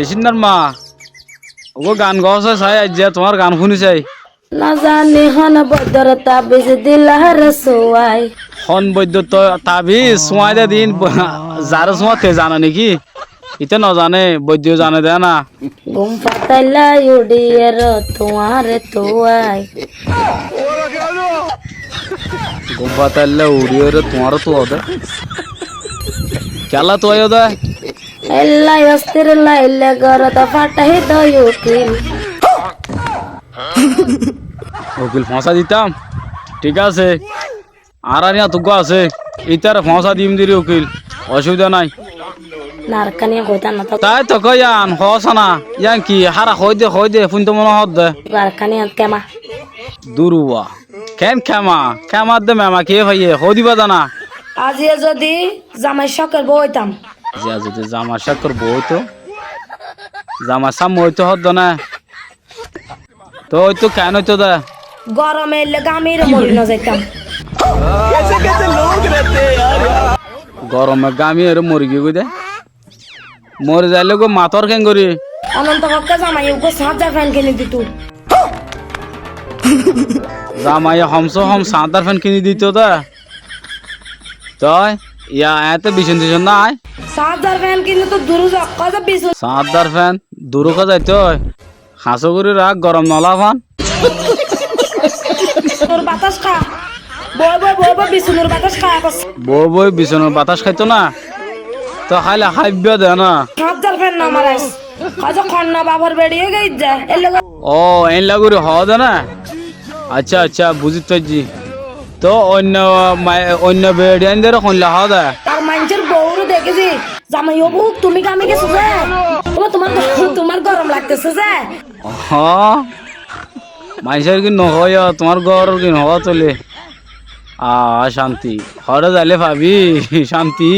টেসিনার মা ও গান গাওয়া চাই আজ যে তোমার গান শুনি চাই না জানি হন বদরতা বেজ দিলার সোয়াই হন বৈদ্য তাবি সোয়াই দে দিন যার সোয়াতে জানা নাকি ইতে ন জানে বৈদ্য জানে দে না ঘুম পাতাইলা উড়িয়ের তোমারে তোয়াই গুম্পাতাল্লা উড়িয়ে রে তোমার তো ওদে কেলা তো ওদে এল্লাই অস্থির লাইলে গরতা ফাটাই দই উকিল উকিল ফাঁসা দিতাম ঠিক আছে আর আনিয়া তুগো আছে ইতার ফাঁসা দিম দিরি উকিল অসুবিধা নাই নারকানিয়া কইতা না তো তাই তো কয়ান হসা না ইয়ান কি হারা হই দে ফুন তো মনে হদ দে নারকানিয়া কেমা দুরুয়া কেন খেমা দে মেমা কে ভাইয়ে হদিবা জানা আজি যদি জামাই শখের বউ হইতাম যা যদি জামা শাকর বই তো জামা সাম হইতো হদ না তো ওই তো কেন হইতো দে গরমে এলে গামির মরি না যাইতাম গরমে গামি এর মুরগি গই দে মরে যাইলে গো মাতর কেন করি অনন্ত হককে জামাই উগো 7,000 ফ্যান কিনে দিতু জামাই হম সাঁতার ফ্যান কিনে দিত দা তই ইয়া এতে বিছন দিছন না আয় 7,000 ফ্যান কিনে তো দূর যাক কত বিশ সাঁতার ফ্যান দূর কা যাইতো হাসো করে রাখ গরম নলা ফান তোর বাতাস খা বই বিছুনুর বাতাস খা বই বিছনের বাতাস খাইতো না তো খাইলে খাইব দে না 7,000 ফ্যান না মারাইস আজ খন্না বাবার বেড়িয়ে গই যা এলে ও এন লাগুরি হওয়া দে না আচ্ছা বুঝি জি তো অন্য বেড়িয়ানদের কইলা হওয়া দে আর মানুষের বউরও দেখেছি জামাই বাবু তুমি কামে গেছো যে তোমার গরম লাগতেছে যে হ মানুষের কি নহয় তোমার ঘর কি নহওয়া চলে শান্তি হরে যাইলে ভাবি শান্তি